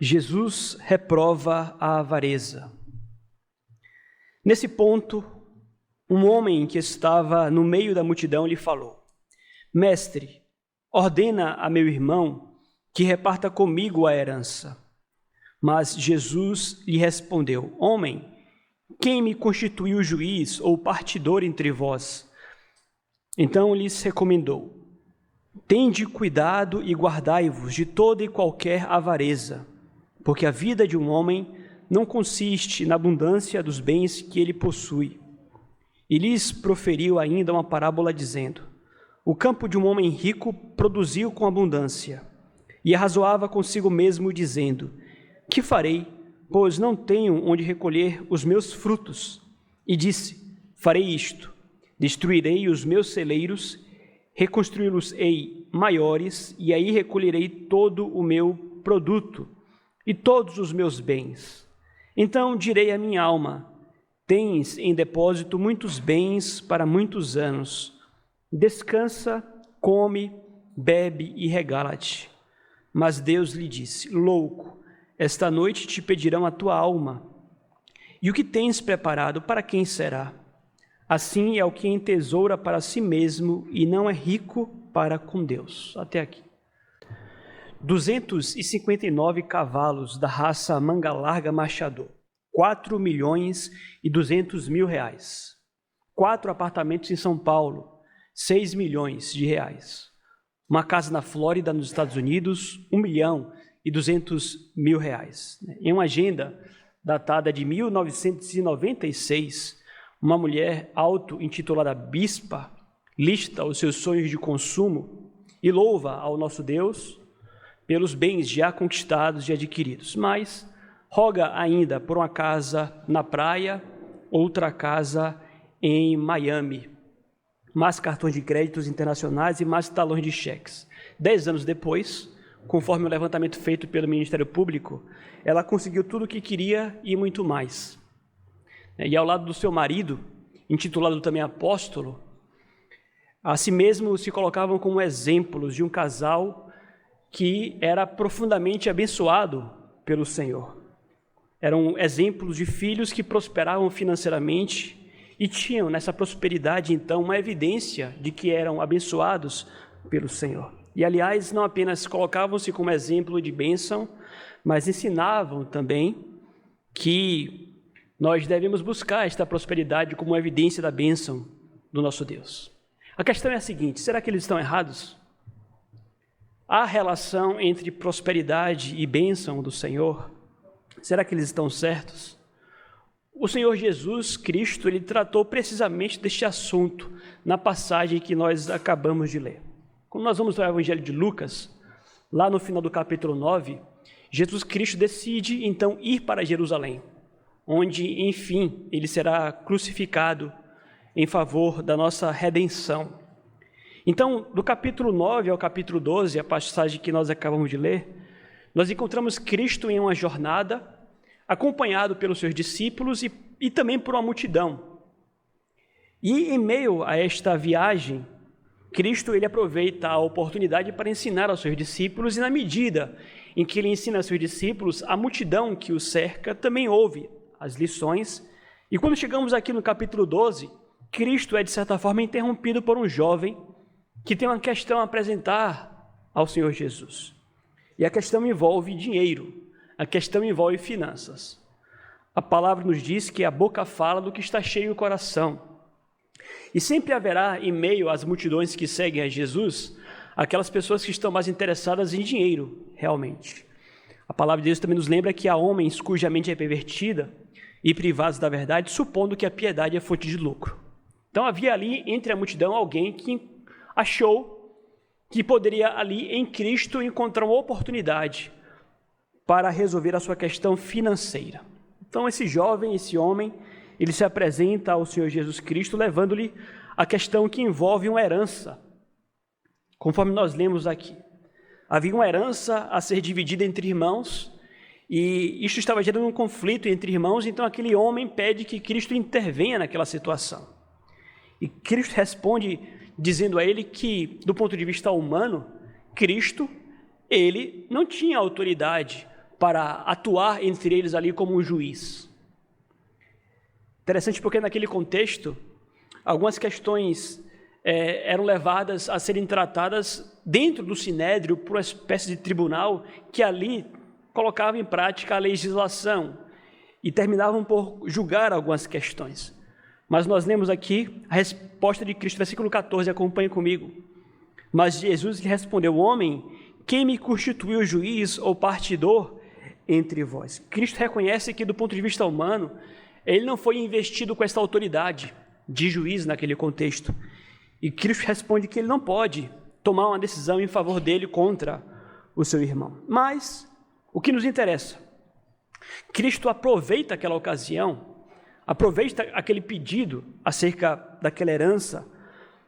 Jesus reprova a avareza. Nesse ponto, um homem que estava no meio da multidão lhe falou: Mestre, ordena a meu irmão que reparta comigo a herança. Mas Jesus lhe respondeu: Homem, quem me constituiu juiz ou partidor entre vós? Então lhes recomendou: Tende cuidado e guardai-vos de toda e qualquer avareza, porque a vida de um homem não consiste na abundância dos bens que ele possui. E lhes proferiu ainda uma parábola dizendo: O campo de um homem rico produziu com abundância, e arrazoava consigo mesmo, dizendo: Que farei, pois não tenho onde recolher os meus frutos? E disse: Farei isto: destruirei os meus celeiros, reconstruí-los-ei maiores, e aí recolherei todo o meu produto e todos os meus bens. Então direi à minha alma: Tens em depósito muitos bens para muitos anos. Descansa, come, bebe e regala-te. Mas Deus lhe disse: Louco, esta noite te pedirão a tua alma. E o que tens preparado, para quem será? Assim é o que entesoura para si mesmo e não é rico para com Deus. Até aqui. 259 cavalos da raça manga larga machador, 4.200.000 reais. 4 apartamentos em São Paulo, 6 milhões de reais. Uma casa na Flórida, nos Estados Unidos, 1.200.000 reais. Em uma agenda datada de 1996, uma mulher auto-intitulada bispa lista os seus sonhos de consumo e louva ao nosso Deus pelos bens já conquistados e adquiridos, mas roga ainda por uma casa na praia, outra casa em Miami, mais cartões de créditos internacionais e mais talões de cheques. 10 anos depois, conforme o levantamento feito pelo Ministério Público, ela conseguiu tudo o que queria e muito mais. E ao lado do seu marido, intitulado também apóstolo, a si mesmo se colocavam como exemplos de um casal que era profundamente abençoado pelo Senhor. Eram exemplos de filhos que prosperavam financeiramente e tinham nessa prosperidade, então, uma evidência de que eram abençoados pelo Senhor. E, aliás, não apenas colocavam-se como exemplo de bênção, mas ensinavam também que nós devemos buscar esta prosperidade como evidência da bênção do nosso Deus. A questão é a seguinte: será que eles estão errados? Há relação entre prosperidade e bênção do Senhor? Será que eles estão certos? O Senhor Jesus Cristo, ele tratou precisamente deste assunto na passagem que nós acabamos de ler. Quando nós vamos ao Evangelho de Lucas, lá no final do capítulo 9, Jesus Cristo decide então ir para Jerusalém, onde, enfim, ele será crucificado em favor da nossa redenção. Então, do capítulo 9 ao capítulo 12, a passagem que nós acabamos de ler, nós encontramos Cristo em uma jornada, acompanhado pelos seus discípulos e também por uma multidão. E em meio a esta viagem, Cristo ele aproveita a oportunidade para ensinar aos seus discípulos, e na medida em que ele ensina aos seus discípulos, a multidão que o cerca também ouve as lições. E quando chegamos aqui no capítulo 12, Cristo é de certa forma interrompido por um jovem que tem uma questão a apresentar ao Senhor Jesus. E a questão envolve dinheiro, a questão envolve finanças. A palavra nos diz que a boca fala do que está cheio o coração. E sempre haverá, em meio às multidões que seguem a Jesus, aquelas pessoas que estão mais interessadas em dinheiro, realmente. A palavra de Deus também nos lembra que há homens cuja mente é pervertida e privados da verdade, supondo que a piedade é fonte de lucro. Então havia ali entre a multidão alguém que achou que poderia ali em Cristo encontrar uma oportunidade para resolver a sua questão financeira. Então esse jovem, esse homem, ele se apresenta ao Senhor Jesus Cristo, levando-lhe a questão que envolve uma herança. Conforme nós lemos aqui, havia uma herança a ser dividida entre irmãos, e isso estava gerando um conflito entre irmãos, então aquele homem pede que Cristo intervenha naquela situação. E Cristo responde dizendo a ele que, do ponto de vista humano, Cristo, ele não tinha autoridade para atuar entre eles ali como um juiz. Interessante porque naquele contexto, algumas questões eram levadas a serem tratadas dentro do sinédrio por uma espécie de tribunal que ali colocava em prática a legislação e terminavam por julgar algumas questões. Mas nós lemos aqui a resposta de Cristo, versículo 14, acompanhe comigo. Mas Jesus lhe respondeu: homem, quem me constituiu juiz ou partidor entre vós? Cristo reconhece que, do ponto de vista humano, ele não foi investido com essa autoridade de juiz naquele contexto. E Cristo responde que ele não pode tomar uma decisão em favor dele contra o seu irmão. Mas o que nos interessa? Cristo aproveita aquela ocasião, aproveita aquele pedido acerca daquela herança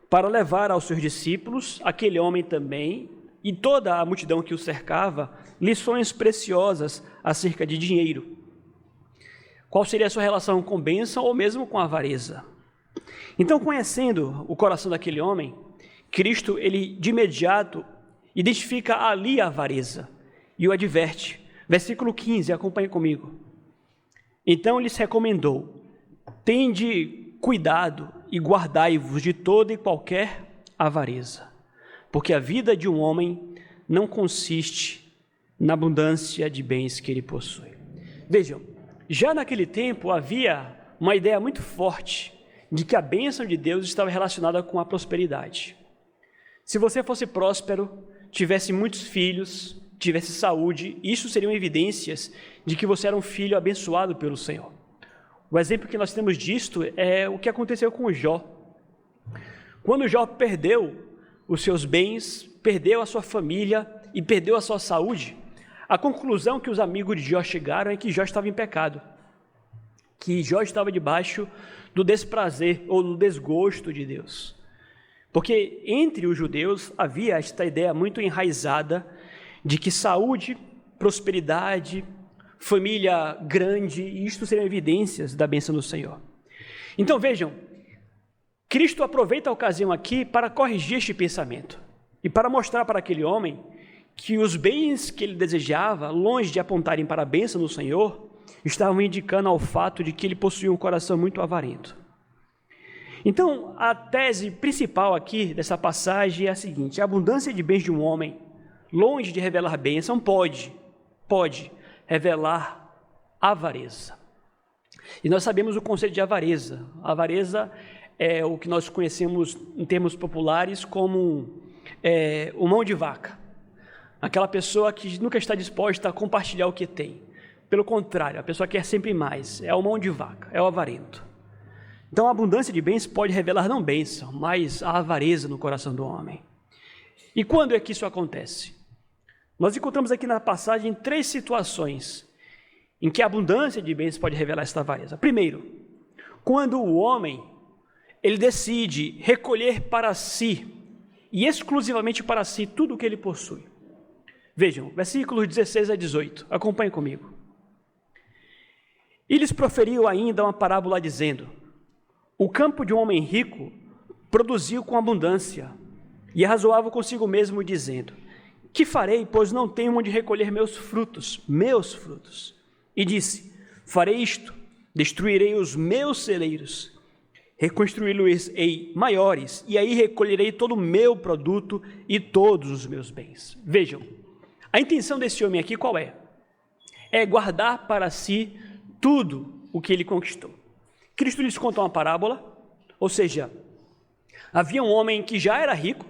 para levar aos seus discípulos, aquele homem também, e toda a multidão que o cercava, lições preciosas acerca de dinheiro. Qual seria a sua relação com bênção ou mesmo com avareza? Então, conhecendo o coração daquele homem, Cristo, ele de imediato identifica ali a avareza e o adverte. Versículo 15, acompanhe comigo. Então lhes recomendou: tende cuidado e guardai-vos de toda e qualquer avareza, porque a vida de um homem não consiste na abundância de bens que ele possui. Vejam, já naquele tempo havia uma ideia muito forte de que a bênção de Deus estava relacionada com a prosperidade. Se você fosse próspero, tivesse muitos filhos, tivesse saúde, isso seriam evidências de que você era um filho abençoado pelo Senhor. O exemplo que nós temos disto é o que aconteceu com Jó. Quando Jó perdeu os seus bens, perdeu a sua família e perdeu a sua saúde, a conclusão que os amigos de Jó chegaram é que Jó estava em pecado, que Jó estava debaixo do desprazer ou do desgosto de Deus. Porque entre os judeus havia esta ideia muito enraizada de que saúde, prosperidade, família grande, isto seriam evidências da bênção do Senhor. Então vejam, Cristo aproveita a ocasião aqui para corrigir este pensamento e para mostrar para aquele homem que os bens que ele desejava, longe de apontarem para a bênção do Senhor, estavam indicando ao fato de que ele possuía um coração muito avarento. Então, a tese principal aqui dessa passagem é a seguinte: a abundância de bens de um homem, longe de revelar bênção, pode revelar avareza. E nós sabemos o conceito de avareza. A avareza é o que nós conhecemos em termos populares como o mão de vaca. Aquela pessoa que nunca está disposta a compartilhar o que tem. Pelo contrário, a pessoa quer sempre mais. É o mão de vaca, é o avarento. Então, a abundância de bens pode revelar não bênção, mas a avareza no coração do homem. E quando é que isso acontece? Nós encontramos aqui na passagem 3 situações em que a abundância de bens pode revelar esta avareza. Primeiro, quando o homem ele decide recolher para si, e exclusivamente para si, tudo o que ele possui. Vejam, versículos 16 a 18, acompanhem comigo. E lhes proferiu ainda uma parábola dizendo: o campo de um homem rico produziu com abundância, e arrazoava consigo mesmo, dizendo: que farei, pois não tenho onde recolher meus frutos. E disse: farei isto, destruirei os meus celeiros, reconstruí-los-ei maiores, e aí recolherei todo o meu produto e todos os meus bens. Vejam, a intenção desse homem aqui qual é? É guardar para si tudo o que ele conquistou. Cristo lhes conta uma parábola, ou seja, havia um homem que já era rico,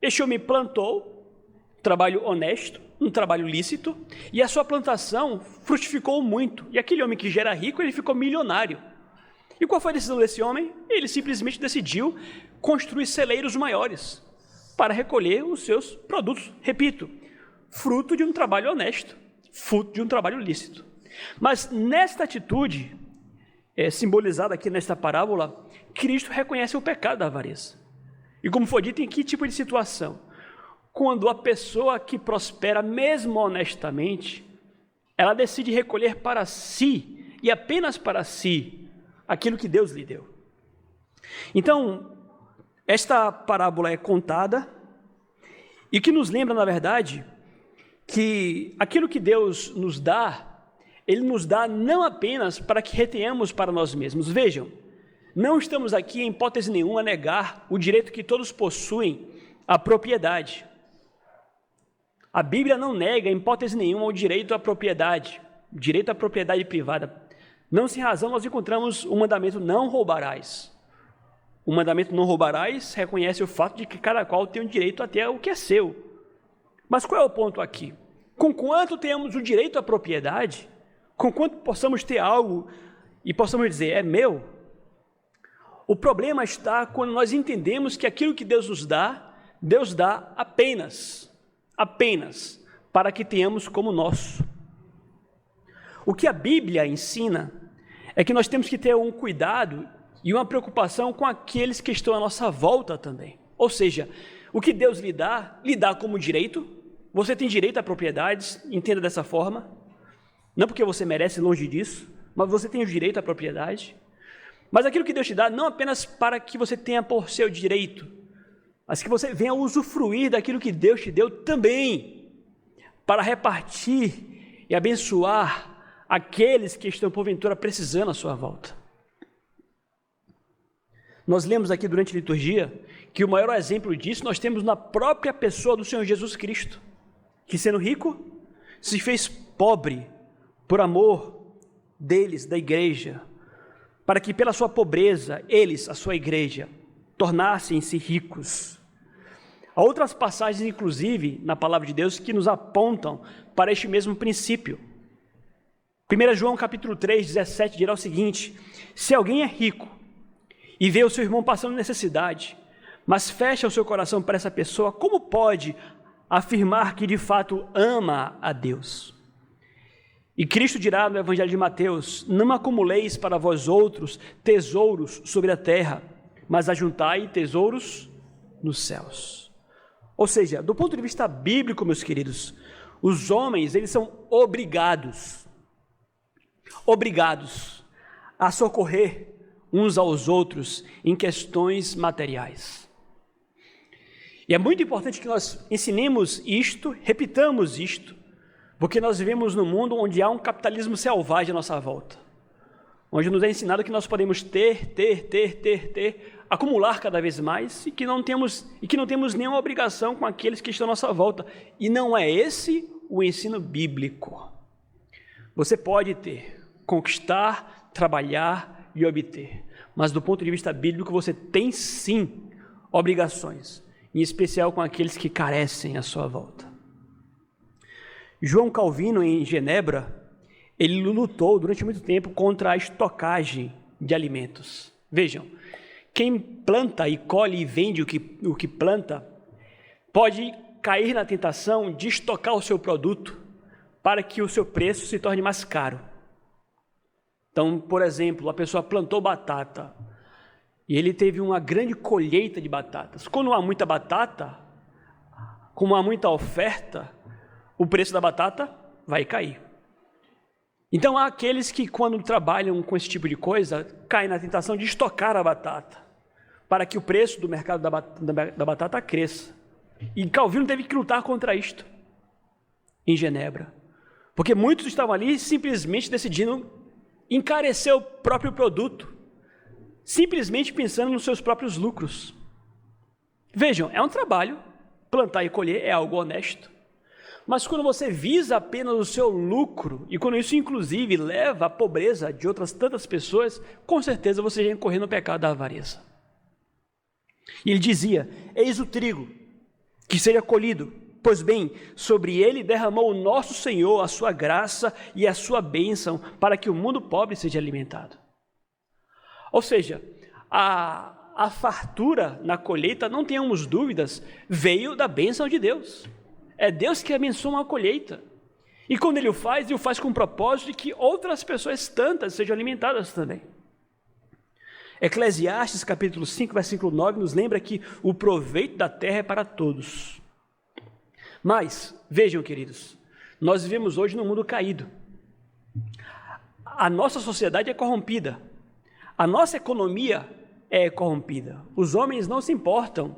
este homem plantou, trabalho honesto, um trabalho lícito, e a sua plantação frutificou muito, e aquele homem que já era rico, ele ficou milionário. E qual foi a decisão desse homem? Ele simplesmente decidiu construir celeiros maiores para recolher os seus produtos. Repito, fruto de um trabalho honesto, fruto de um trabalho lícito. Mas nesta atitude, simbolizada aqui nesta parábola, Cristo reconhece o pecado da avareza. E como foi dito, em que tipo de situação? Quando a pessoa que prospera, mesmo honestamente, ela decide recolher para si, e apenas para si, aquilo que Deus lhe deu. Então, esta parábola é contada, e que nos lembra, na verdade, que aquilo que Deus nos dá, Ele nos dá não apenas para que retenhamos para nós mesmos. Vejam, não estamos aqui em hipótese nenhuma a negar o direito que todos possuem à propriedade. A Bíblia não nega em hipótese nenhuma o direito à propriedade privada. Não sem razão nós encontramos o mandamento não roubarás. O mandamento não roubarás reconhece o fato de que cada qual tem o direito até o que é seu. Mas qual é o ponto aqui? Conquanto temos o direito à propriedade, conquanto possamos ter algo e possamos dizer, é meu, o problema está quando nós entendemos que aquilo que Deus dá apenas para que tenhamos como nosso. O que a Bíblia ensina é que nós temos que ter um cuidado e uma preocupação com aqueles que estão à nossa volta também. Ou seja, o que Deus lhe dá como direito. Você tem direito a propriedades, entenda dessa forma. Não porque você merece, longe disso, mas você tem o direito à propriedade. Mas aquilo que Deus te dá, não apenas para que você tenha por seu direito, mas que você venha usufruir daquilo que Deus te deu também, para repartir e abençoar aqueles que estão porventura precisando à sua volta. Nós lemos aqui durante a liturgia que o maior exemplo disso nós temos na própria pessoa do Senhor Jesus Cristo, que sendo rico, se fez pobre por amor deles, da igreja, para que pela sua pobreza, eles, a sua igreja, tornassem-se ricos. Há outras passagens, inclusive, na palavra de Deus, que nos apontam para este mesmo princípio. 1 João capítulo 3, 17, dirá o seguinte: se alguém é rico e vê o seu irmão passando necessidade, mas fecha o seu coração para essa pessoa, como pode afirmar que de fato ama a Deus? E Cristo dirá no Evangelho de Mateus: não acumuleis para vós outros tesouros sobre a terra, mas ajuntai tesouros nos céus. Ou seja, do ponto de vista bíblico, meus queridos, os homens, eles são obrigados a socorrer uns aos outros em questões materiais. E é muito importante que nós ensinemos isto, repitamos isto, porque nós vivemos num mundo onde há um capitalismo selvagem à nossa volta, onde nos é ensinado que nós podemos ter, acumular cada vez mais e que não temos nenhuma obrigação com aqueles que estão à nossa volta. E não é esse o ensino bíblico. Você pode ter, conquistar, trabalhar e obter, mas do ponto de vista bíblico você tem sim obrigações, em especial com aqueles que carecem à sua volta. João Calvino, em Genebra, ele lutou durante muito tempo contra a estocagem de alimentos. Vejam, quem planta e colhe e vende o que planta pode cair na tentação de estocar o seu produto para que o seu preço se torne mais caro. Então, por exemplo, a pessoa plantou batata e ele teve uma grande colheita de batatas. Quando há muita batata, como há muita oferta, o preço da batata vai cair. Então, há aqueles que, quando trabalham com esse tipo de coisa, caem na tentação de estocar a batata, para que o preço do mercado da batata cresça. E Calvino teve que lutar contra isto, em Genebra, porque muitos estavam ali simplesmente decidindo encarecer o próprio produto, simplesmente pensando nos seus próprios lucros. Vejam, é um trabalho, plantar e colher é algo honesto, mas quando você visa apenas o seu lucro, e quando isso inclusive leva à pobreza de outras tantas pessoas, com certeza você já incorreu no pecado da avareza. E ele dizia: eis o trigo que seja colhido, pois bem, sobre ele derramou o nosso Senhor a sua graça e a sua bênção, para que o mundo pobre seja alimentado. Ou seja, a fartura na colheita, não tenhamos dúvidas, veio da bênção de Deus. É Deus que abençoa a colheita. E quando Ele o faz com o propósito de que outras pessoas tantas sejam alimentadas também. Eclesiastes capítulo 5, versículo 9, nos lembra que o proveito da terra é para todos. Mas, vejam, queridos, nós vivemos hoje num mundo caído. A nossa sociedade é corrompida. A nossa economia é corrompida. Os homens não se importam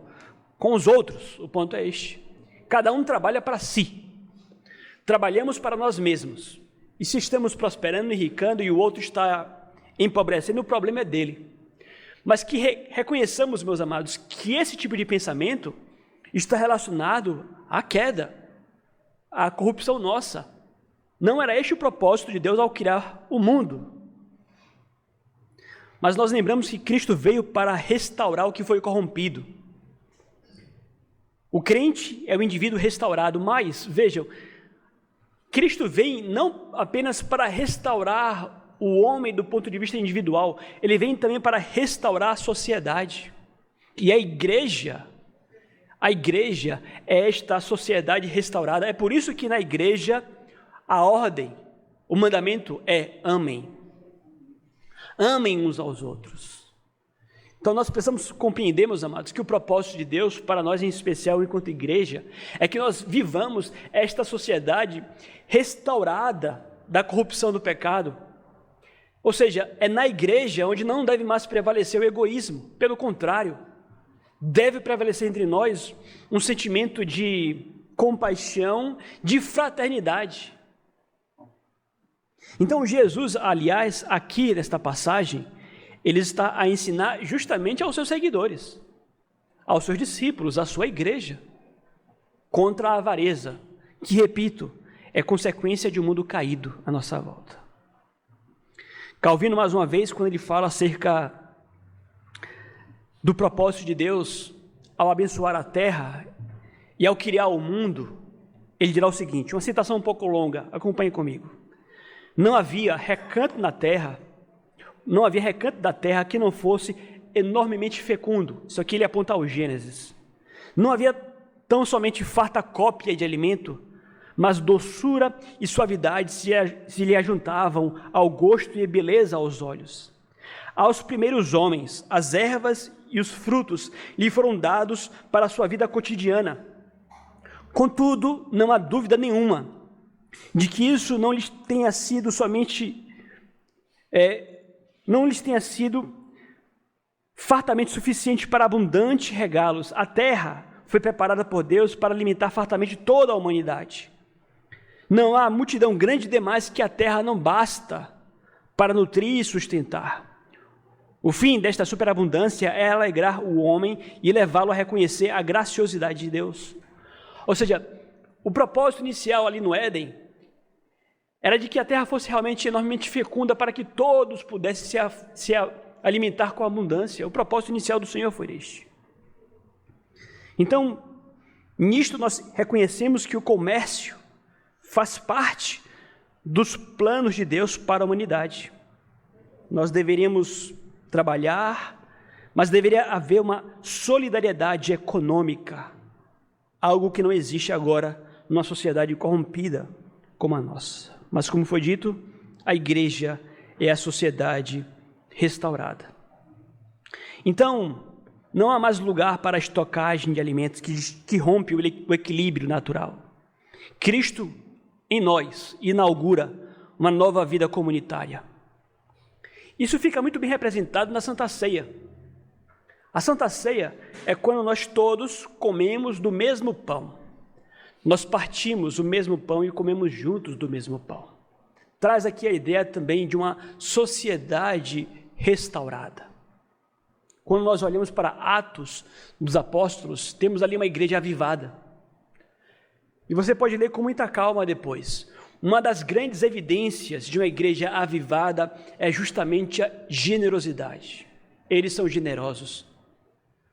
com os outros. O ponto é este. Cada um trabalha para si. trabalhamos para nós mesmos. E se estamos prosperando, enricando e o outro está empobrecendo, o problema é dele. Mas que reconheçamos, meus amados, que esse tipo de pensamento está relacionado à queda, à corrupção nossa. Não era este o propósito de Deus ao criar o mundo. Mas nós lembramos que Cristo veio para restaurar o que foi corrompido. O crente é o indivíduo restaurado, mas, vejam, Cristo vem não apenas para restaurar o homem do ponto de vista individual, ele vem também para restaurar a sociedade. E a igreja é esta sociedade restaurada. É por isso que na igreja a ordem, o mandamento é amem. Amem uns aos outros. Então nós precisamos compreender, meus amados, que o propósito de Deus para nós em especial enquanto igreja é que nós vivamos esta sociedade restaurada da corrupção do pecado. Ou seja, é na igreja onde não deve mais prevalecer o egoísmo. Pelo contrário, deve prevalecer entre nós um sentimento de compaixão, de fraternidade. Então Jesus, aliás, aqui nesta passagem, ele está a ensinar justamente aos seus seguidores, aos seus discípulos, à sua igreja, contra a avareza, que, repito, é consequência de um mundo caído à nossa volta. Calvino, mais uma vez, quando ele fala acerca do propósito de Deus ao abençoar a terra e ao criar o mundo, ele dirá o seguinte, uma citação um pouco longa, acompanhe comigo. Não havia recanto da terra que não fosse enormemente fecundo. Isso aqui ele aponta ao Gênesis. Não havia tão somente farta cópia de alimento, mas doçura e suavidade se lhe ajuntavam ao gosto e beleza aos olhos. Aos primeiros homens, as ervas e os frutos lhe foram dados para a sua vida cotidiana. Contudo, não há dúvida nenhuma de que isso não lhes tenha sido fartamente suficiente para abundantes regalos. A terra foi preparada por Deus para alimentar fartamente toda a humanidade. Não há multidão grande demais que a terra não basta para nutrir e sustentar. O fim desta superabundância é alegrar o homem e levá-lo a reconhecer a graciosidade de Deus. Ou seja, o propósito inicial ali no Éden era de que a terra fosse realmente enormemente fecunda para que todos pudessem se alimentar com abundância. O propósito inicial do Senhor foi este. Então, nisto nós reconhecemos que o comércio faz parte dos planos de Deus para a humanidade. Nós deveríamos trabalhar, mas deveria haver uma solidariedade econômica, algo que não existe agora numa sociedade corrompida como a nossa. Mas, como foi dito, a igreja é a sociedade restaurada. Então, não há mais lugar para a estocagem de alimentos que rompe o equilíbrio natural. Cristo, em nós, inaugura uma nova vida comunitária. Isso fica muito bem representado na Santa Ceia. A Santa Ceia é quando nós todos comemos do mesmo pão. Nós partimos o mesmo pão e comemos juntos do mesmo pão. Traz aqui a ideia também de uma sociedade restaurada. Quando nós olhamos para Atos dos Apóstolos, temos ali uma igreja avivada. E você pode ler com muita calma depois. Uma das grandes evidências de uma igreja avivada é justamente a generosidade. Eles são generosos.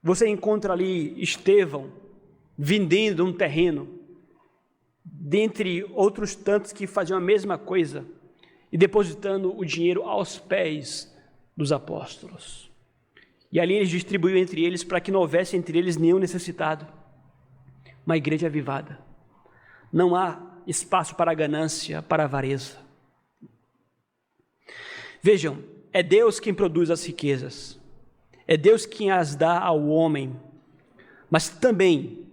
Você encontra ali Estevão vendendo um terreno, dentre outros tantos que faziam a mesma coisa, e depositando o dinheiro aos pés dos apóstolos. E ali eles distribuíam entre eles para que não houvesse entre eles nenhum necessitado. Uma igreja avivada. Não há espaço para a ganância, para a avareza. Vejam, é Deus quem produz as riquezas. É Deus quem as dá ao homem, mas também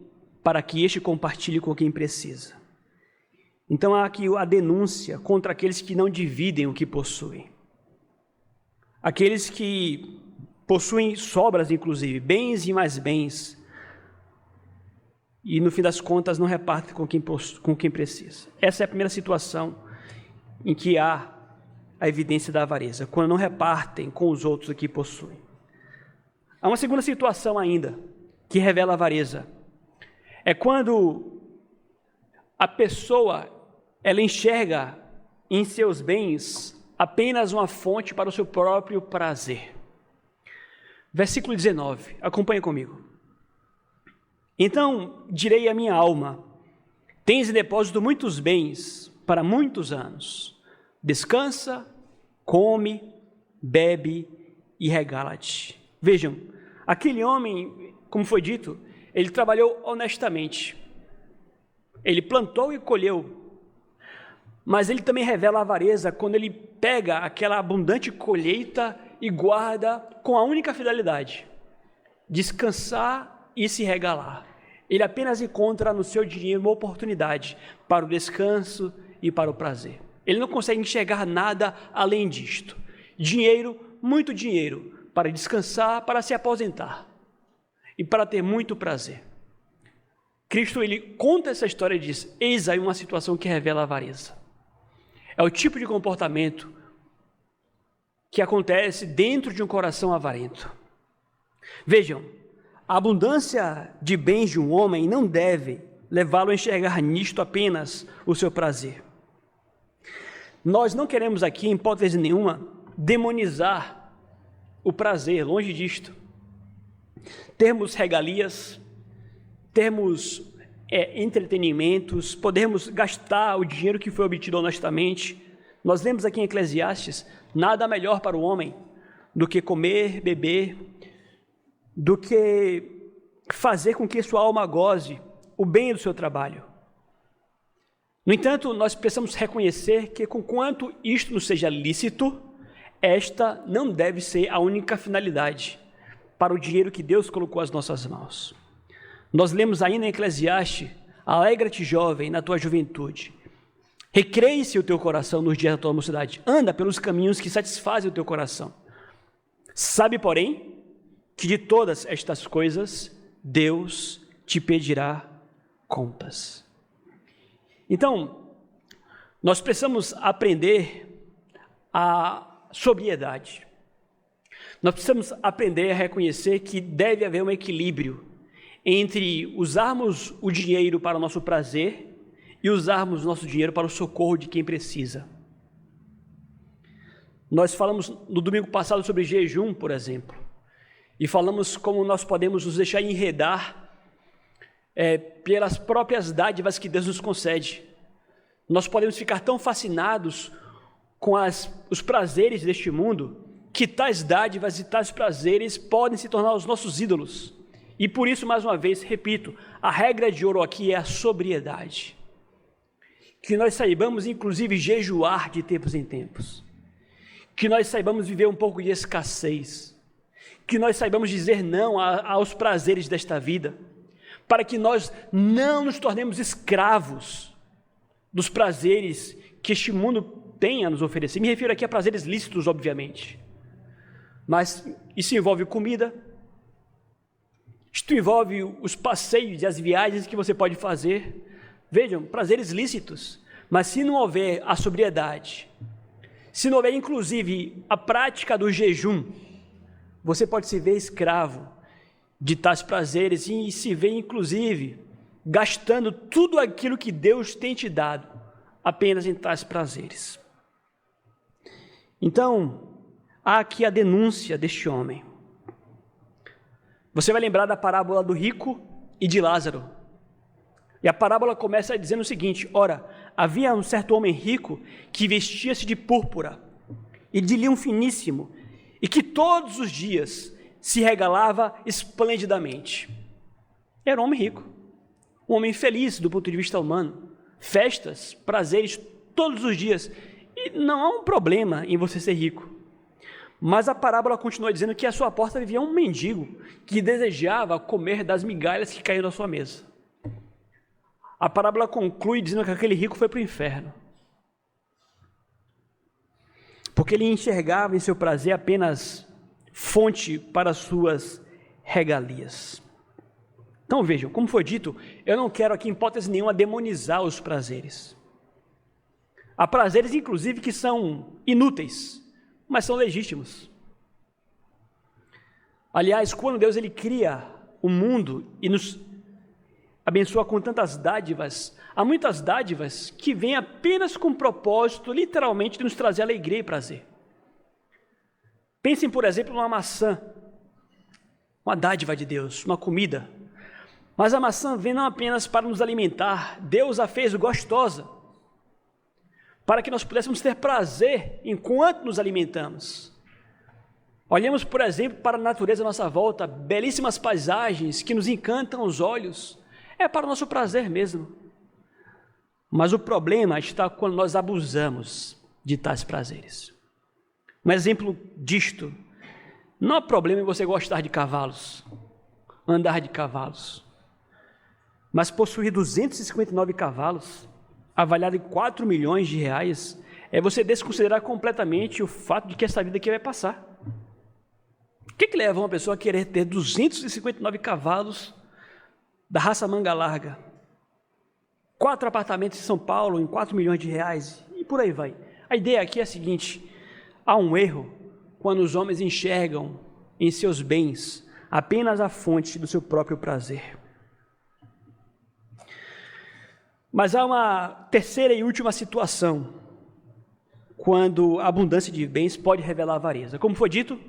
para que este compartilhe com quem precisa. Então há aqui a denúncia contra aqueles que não dividem o que possuem. Aqueles que possuem sobras, inclusive, bens e mais bens, e, no fim das contas, não repartem com quem precisa. Essa é a primeira situação em que há a evidência da avareza, quando não repartem com os outros o que possuem. Há uma segunda situação ainda, que revela a avareza. É quando a pessoa, ela enxerga em seus bens apenas uma fonte para o seu próprio prazer. Versículo 19, acompanha comigo. Então direi à minha alma: tens em depósito muitos bens para muitos anos. Descansa, come, bebe e regala-te. Vejam, aquele homem, como foi dito, ele trabalhou honestamente. Ele plantou e colheu. Mas ele também revela a avareza quando ele pega aquela abundante colheita e guarda com a única finalidade: descansar e se regalar. Ele apenas encontra no seu dinheiro uma oportunidade para o descanso e para o prazer. Ele não consegue enxergar nada além disto. Dinheiro, muito dinheiro, para descansar, para se aposentar e para ter muito prazer. Cristo, ele conta essa história e diz: eis aí uma situação que revela a avareza. É o tipo de comportamento que acontece dentro de um coração avarento. Vejam, a abundância de bens de um homem não deve levá-lo a enxergar nisto apenas o seu prazer. Nós não queremos aqui, em hipótese nenhuma, demonizar o prazer, longe disto. Termos regalias, termos entretenimentos, podemos gastar o dinheiro que foi obtido honestamente. Nós lemos aqui em Eclesiastes: nada melhor para o homem do que comer, beber, do que fazer com que sua alma goze o bem do seu trabalho. No entanto, nós precisamos reconhecer que, conquanto isto nos seja lícito, esta não deve ser a única finalidade para o dinheiro que Deus colocou às nossas mãos. Nós lemos ainda em Eclesiastes: alegra-te, jovem, na tua juventude. Recreie-se o teu coração nos dias da tua mocidade. Anda pelos caminhos que satisfazem o teu coração. Sabe, porém, que de todas estas coisas Deus te pedirá contas. Então, nós precisamos aprender a sobriedade. Nós precisamos aprender a reconhecer que deve haver um equilíbrio entre usarmos o dinheiro para o nosso prazer e usarmos o nosso dinheiro para o socorro de quem precisa. Nós falamos no domingo passado sobre jejum, por exemplo, e falamos como nós podemos nos deixar enredar pelas próprias dádivas que Deus nos concede. Nós podemos ficar tão fascinados com os prazeres deste mundo, que tais dádivas e tais prazeres podem se tornar os nossos ídolos. E por isso, mais uma vez, repito, a regra de ouro aqui é a sobriedade. Que nós saibamos, inclusive, jejuar de tempos em tempos. Que nós saibamos viver um pouco de escassez. Que nós saibamos dizer não aos prazeres desta vida, para que nós não nos tornemos escravos dos prazeres que este mundo tem a nos oferecer. Me refiro aqui a prazeres lícitos, obviamente. Mas isso envolve comida, isto envolve os passeios e as viagens que você pode fazer. Vejam, prazeres lícitos. Mas se não houver a sobriedade, se não houver inclusive a prática do jejum, você pode se ver escravo de tais prazeres e se ver inclusive gastando tudo aquilo que Deus tem te dado apenas em tais prazeres. Então, há aqui a denúncia deste homem. Você vai lembrar da parábola do rico e de Lázaro. E a parábola começa dizendo o seguinte: ora, havia um certo homem rico que vestia-se de púrpura e de linho finíssimo, e que todos os dias se regalava esplendidamente. Era um homem rico, um homem feliz do ponto de vista humano, festas, prazeres todos os dias, e não há um problema em você ser rico. Mas a parábola continua dizendo que à sua porta vivia um mendigo que desejava comer das migalhas que caíam da sua mesa. A parábola conclui dizendo que aquele rico foi para o inferno, porque ele enxergava em seu prazer apenas fonte para as suas regalias. Então vejam, como foi dito, eu não quero aqui, em hipótese nenhuma, demonizar os prazeres. Há prazeres, inclusive, que são inúteis, mas são legítimos. Aliás, quando Deus ele cria o mundo e nos abençoa com tantas dádivas, há muitas dádivas que vêm apenas com o propósito, literalmente, de nos trazer alegria e prazer. Pensem, por exemplo, numa maçã, uma dádiva de Deus, uma comida. Mas a maçã vem não apenas para nos alimentar, Deus a fez gostosa, para que nós pudéssemos ter prazer enquanto nos alimentamos. Olhemos, por exemplo, para a natureza à nossa volta, belíssimas paisagens que nos encantam os olhos, é para o nosso prazer mesmo. Mas o problema está quando nós abusamos de tais prazeres. Um exemplo disto, não há problema em você gostar de cavalos, andar de cavalos, mas possuir 259 cavalos, avaliado em 4 milhões de reais, é você desconsiderar completamente o fato de que essa vida aqui vai passar. O que leva uma pessoa a querer ter 259 cavalos da raça manga larga, 4 apartamentos em São Paulo em 4 milhões de reais e por aí vai? A ideia aqui é a seguinte: há um erro quando os homens enxergam em seus bens apenas a fonte do seu próprio prazer. Mas há uma terceira e última situação, quando a abundância de bens pode revelar avareza. Como foi dito,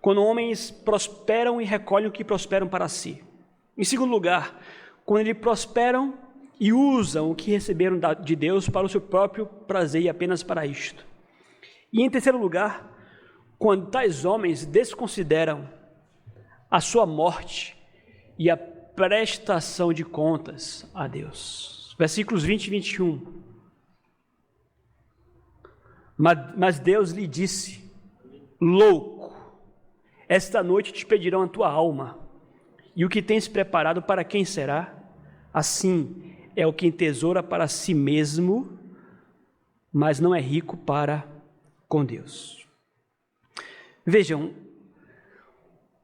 quando homens prosperam e recolhem o que prosperam para si. Em segundo lugar, quando eles prosperam e usam o que receberam de Deus para o seu próprio prazer e apenas para isto. E em terceiro lugar, quando tais homens desconsideram a sua morte e a prestação de contas a Deus. Versículos 20 e 21. Mas Deus lhe disse: louco, esta noite te pedirão a tua alma, e o que tens preparado para quem será? Assim é o que entesoura para si mesmo, mas não é rico para com Deus. Vejam,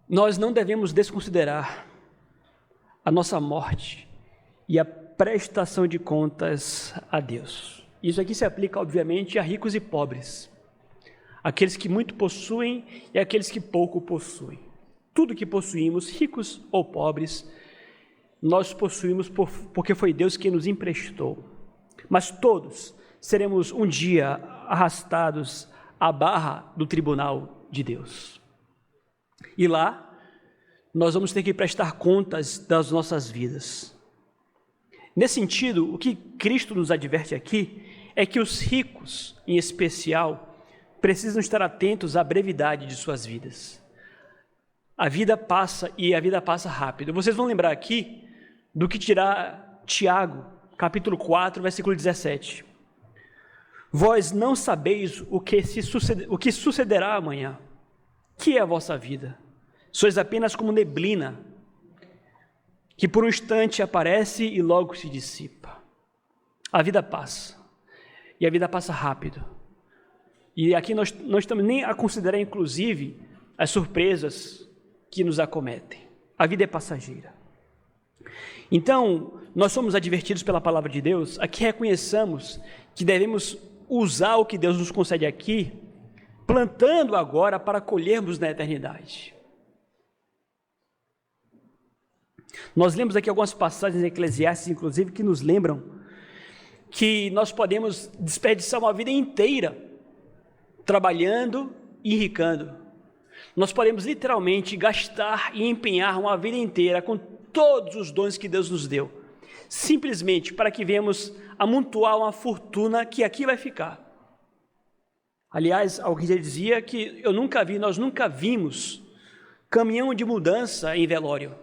nós não devemos desconsiderar a nossa morte e a prestação de contas a Deus. Isso aqui se aplica, obviamente, a ricos e pobres, aqueles que muito possuem e aqueles que pouco possuem. Tudo que possuímos, ricos ou pobres, nós possuímos porque foi Deus quem nos emprestou. Mas todos seremos um dia arrastados à barra do tribunal de Deus. E lá, nós vamos ter que prestar contas das nossas vidas. Nesse sentido, o que Cristo nos adverte aqui é que os ricos, em especial, precisam estar atentos à brevidade de suas vidas. A vida passa e a vida passa rápido. Vocês vão lembrar aqui do que dirá Tiago, capítulo 4, versículo 17. Vós não sabeis o que sucederá amanhã. Que é a vossa vida? Sois apenas como neblina, que por um instante aparece e logo se dissipa. A vida passa, e a vida passa rápido. E aqui nós não estamos nem a considerar, inclusive, as surpresas que nos acometem. A vida é passageira. Então, nós somos advertidos pela palavra de Deus a que reconheçamos que devemos usar o que Deus nos concede aqui, plantando agora para colhermos na eternidade. Nós lemos aqui algumas passagens em Eclesiastes, inclusive, que nos lembram que nós podemos desperdiçar uma vida inteira trabalhando e enricando. Nós podemos literalmente gastar e empenhar uma vida inteira com todos os dons que Deus nos deu, simplesmente para que venhamos amontoar uma fortuna que aqui vai ficar. Aliás, alguém já dizia que nós nunca vimos caminhão de mudança em velório,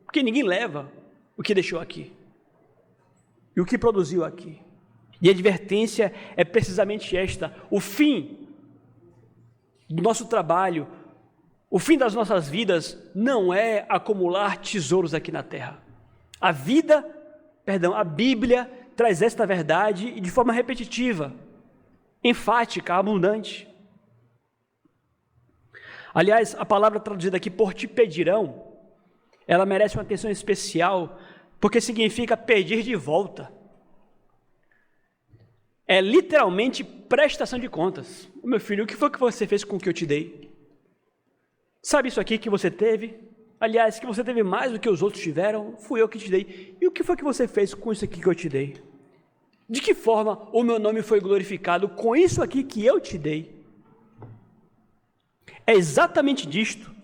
porque ninguém leva o que deixou aqui e o que produziu aqui. E a advertência é precisamente esta: o fim do nosso trabalho, o fim das nossas vidas não é acumular tesouros aqui na terra. A Bíblia traz esta verdade e de forma repetitiva, enfática, abundante. Aliás, a palavra traduzida aqui por te pedirão ela merece uma atenção especial, porque significa pedir de volta. É literalmente prestação de contas. Meu filho, o que foi que você fez com o que eu te dei? Sabe isso aqui que você teve? Aliás, que você teve mais do que os outros tiveram, fui eu que te dei. E o que foi que você fez com isso aqui que eu te dei? De que forma o meu nome foi glorificado com isso aqui que eu te dei? É exatamente disto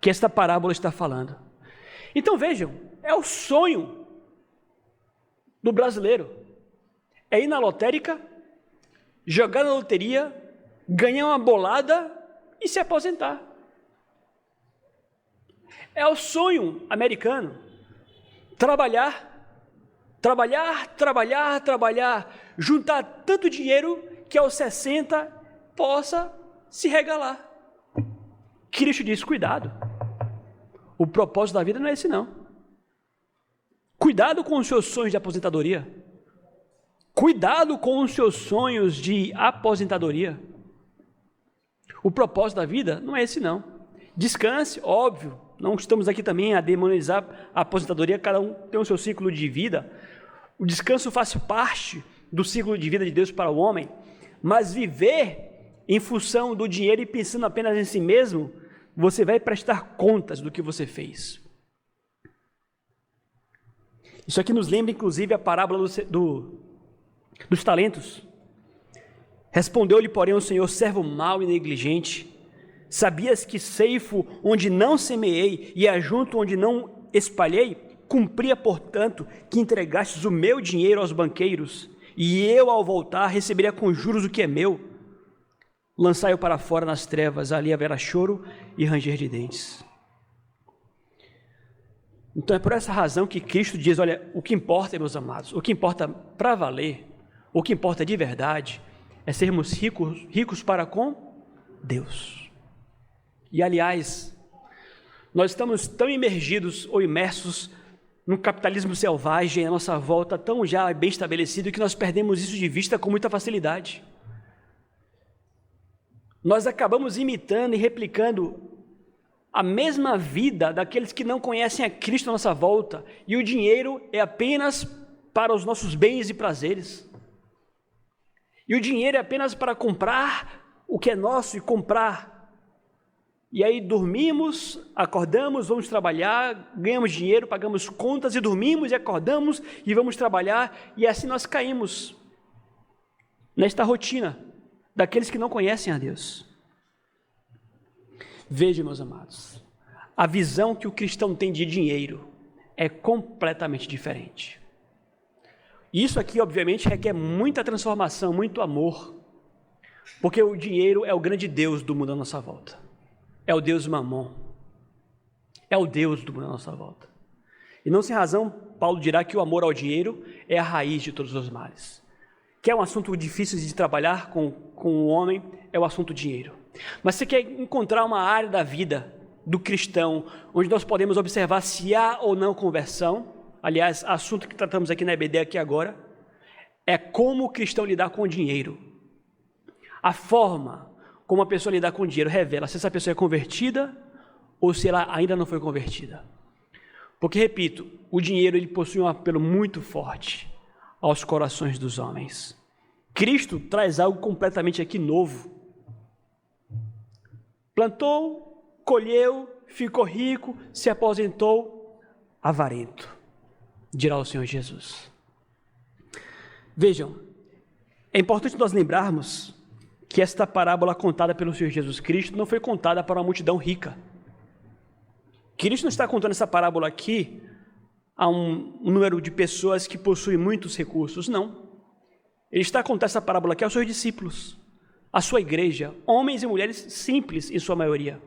que esta parábola está falando. Então vejam, é o sonho do brasileiro. É ir na lotérica, jogar na loteria, ganhar uma bolada e se aposentar. É o sonho americano. Trabalhar, juntar tanto dinheiro que aos 60 possa se regalar. Cristo diz, cuidado. O propósito da vida não é esse não. Cuidado com os seus sonhos de aposentadoria. Cuidado com os seus sonhos de aposentadoria. O propósito da vida não é esse não. Descanse, óbvio. Não estamos aqui também a demonizar a aposentadoria, cada um tem o seu ciclo de vida. O descanso faz parte do ciclo de vida de Deus para o homem, mas viver em função do dinheiro e pensando apenas em si mesmo, você vai prestar contas do que você fez. Isso aqui nos lembra, inclusive, a parábola dos talentos. Respondeu-lhe, porém, o Senhor, servo mau e negligente, sabias que ceifo onde não semeei e ajunto onde não espalhei? Cumpria, portanto, que entregastes o meu dinheiro aos banqueiros, e eu, ao voltar, receberia com juros o que é meu. Lançai-o para fora nas trevas, ali haverá choro e ranger de dentes. Então é por essa razão que Cristo diz, olha, o que importa, meus amados, o que importa para valer, o que importa de verdade, é sermos ricos para com Deus. E, aliás, nós estamos tão imergidos ou imersos no capitalismo selvagem, à nossa volta, tão já bem estabelecido, que nós perdemos isso de vista com muita facilidade. Nós acabamos imitando e replicando a mesma vida daqueles que não conhecem a Cristo à nossa volta, e o dinheiro é apenas para os nossos bens e prazeres. E o dinheiro é apenas para comprar o que é nosso e comprar. E aí dormimos, acordamos, vamos trabalhar, ganhamos dinheiro, pagamos contas e dormimos e acordamos e vamos trabalhar, e assim nós caímos nesta rotina daqueles que não conhecem a Deus. Vejam, meus amados, a visão que o cristão tem de dinheiro é completamente diferente. Isso aqui, obviamente, requer muita transformação, muito amor, porque o dinheiro é o grande Deus do mundo à nossa volta. É o Deus Mamon. É o Deus do mundo à nossa volta. E não sem razão, Paulo dirá que o amor ao dinheiro é a raiz de todos os males. Que é um assunto difícil de trabalhar com o homem, é o assunto dinheiro. Mas você quer encontrar uma área da vida do cristão, onde nós podemos observar se há ou não conversão, aliás, assunto que tratamos aqui na EBD aqui agora, é como o cristão lidar com o dinheiro. A forma como a pessoa lidar com o dinheiro revela se essa pessoa é convertida ou se ela ainda não foi convertida. Porque, repito, o dinheiro ele possui um apelo muito forte aos corações dos homens. Cristo traz algo completamente aqui novo. Plantou, colheu, ficou rico, se aposentou, avarento, dirá o Senhor Jesus. Vejam, é importante nós lembrarmos que esta parábola contada pelo Senhor Jesus Cristo não foi contada para uma multidão rica. Cristo não está contando essa parábola aqui a um número de pessoas que possuem muitos recursos, não. Ele está contando essa parábola aqui aos seus discípulos, à sua igreja, homens e mulheres simples em sua maioria.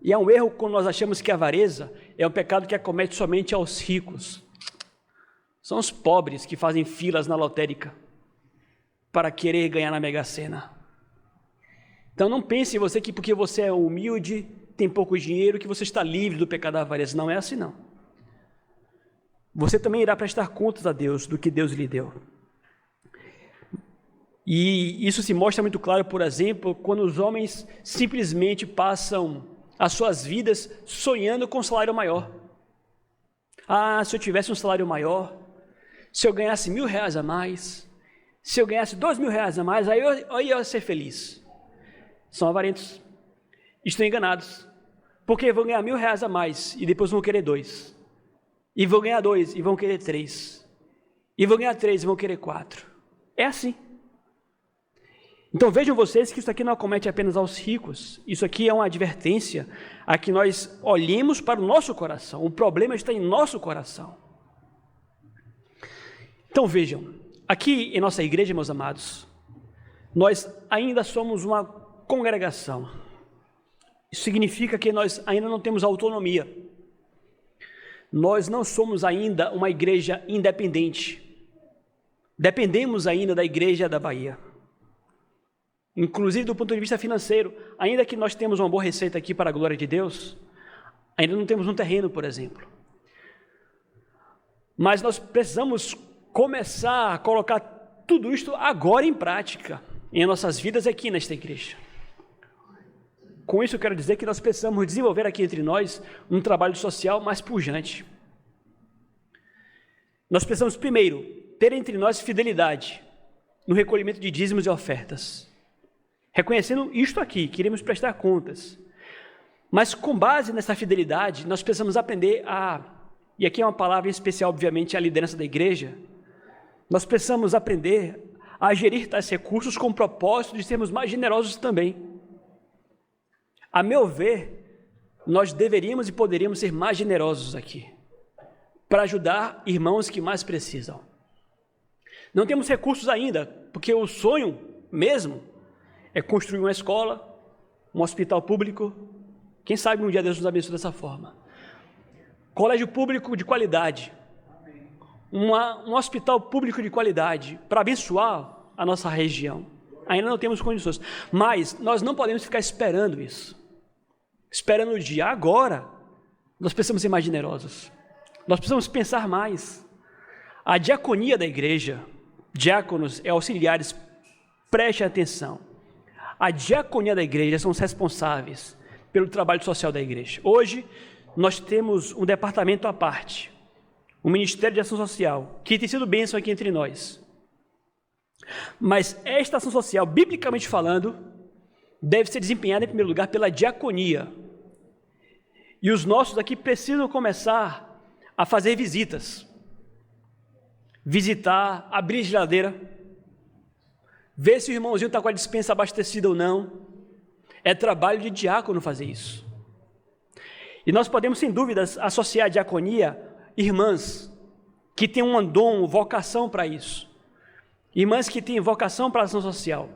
E é um erro quando nós achamos que a avareza é um pecado que acomete somente aos ricos. São os pobres que fazem filas na lotérica para querer ganhar na Mega Sena. Então não pense em você que porque você é humilde, tem pouco dinheiro, que você está livre do pecado da avareza. Não é assim não. Você também irá prestar contas a Deus do que Deus lhe deu. E isso se mostra muito claro, por exemplo, quando os homens simplesmente passam as suas vidas sonhando com um salário maior. Ah, se eu tivesse um salário maior, se eu ganhasse R$1.000 a mais, se eu ganhasse R$2.000 a mais, aí eu ia ser feliz. São avarentos, estão enganados, porque vão ganhar R$1.000 a mais e depois vão querer 2, e vão ganhar 2 e vão querer 3, e vão ganhar 3 e vão querer 4. É assim. Então vejam vocês que isso aqui não acomete apenas aos ricos, isso aqui é uma advertência a que nós olhemos para o nosso coração, o problema está em nosso coração. Então vejam, aqui em nossa igreja, meus amados, nós ainda somos uma congregação. Isso significa que nós ainda não temos autonomia. Nós não somos ainda uma igreja independente. Dependemos ainda da igreja da Bahia. Inclusive do ponto de vista financeiro, ainda que nós temos uma boa receita aqui para a glória de Deus, ainda não temos um terreno, por exemplo. Mas nós precisamos começar a colocar tudo isto agora em prática, em nossas vidas aqui nesta igreja. Com isso eu quero dizer que nós precisamos desenvolver aqui entre nós um trabalho social mais pujante. Nós precisamos primeiro ter entre nós fidelidade no recolhimento de dízimos e ofertas. Reconhecendo isto aqui, queremos prestar contas. Mas com base nessa fidelidade, nós precisamos aprender e aqui é uma palavra em especial, obviamente, a liderança da igreja, nós precisamos aprender a gerir tais recursos com o propósito de sermos mais generosos também. A meu ver, nós deveríamos e poderíamos ser mais generosos aqui, para ajudar irmãos que mais precisam. Não temos recursos ainda, porque o sonho mesmo é construir uma escola, um hospital público. Quem sabe um dia Deus nos abençoe dessa forma. Colégio público de qualidade. Um hospital público de qualidade para abençoar a nossa região. Ainda não temos condições. Mas nós não podemos ficar esperando isso. Esperando o dia. Agora, nós precisamos ser mais generosos. Nós precisamos pensar mais. A diaconia da igreja, diáconos e auxiliares, preste atenção. A diaconia da igreja são os responsáveis pelo trabalho social da igreja. Hoje, nós temos um departamento à parte, o Ministério de Ação Social, que tem sido bênção aqui entre nós. Mas esta ação social, biblicamente falando, deve ser desempenhada em primeiro lugar pela diaconia. E os nossos aqui precisam começar a fazer visitas. Visitar, abrir a geladeira, ver se o irmãozinho está com a despensa abastecida ou não. É trabalho de diácono fazer isso. E nós podemos, sem dúvidas, associar a diaconia irmãs que têm um dom, vocação para isso. Irmãs que têm vocação para a ação social.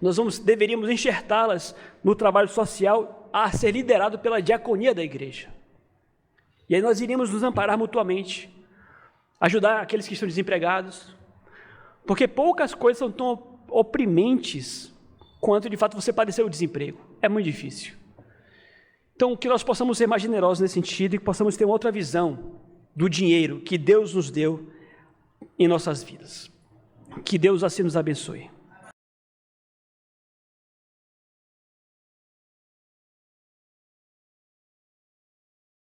Nós deveríamos enxertá-las no trabalho social a ser liderado pela diaconia da igreja. E aí nós iríamos nos amparar mutuamente, ajudar aqueles que estão desempregados, porque poucas coisas são tão oprimentes quanto de fato você padecer o desemprego. É muito difícil. Então, que nós possamos ser mais generosos nesse sentido e que possamos ter uma outra visão do dinheiro que Deus nos deu em nossas vidas. Que Deus assim nos abençoe.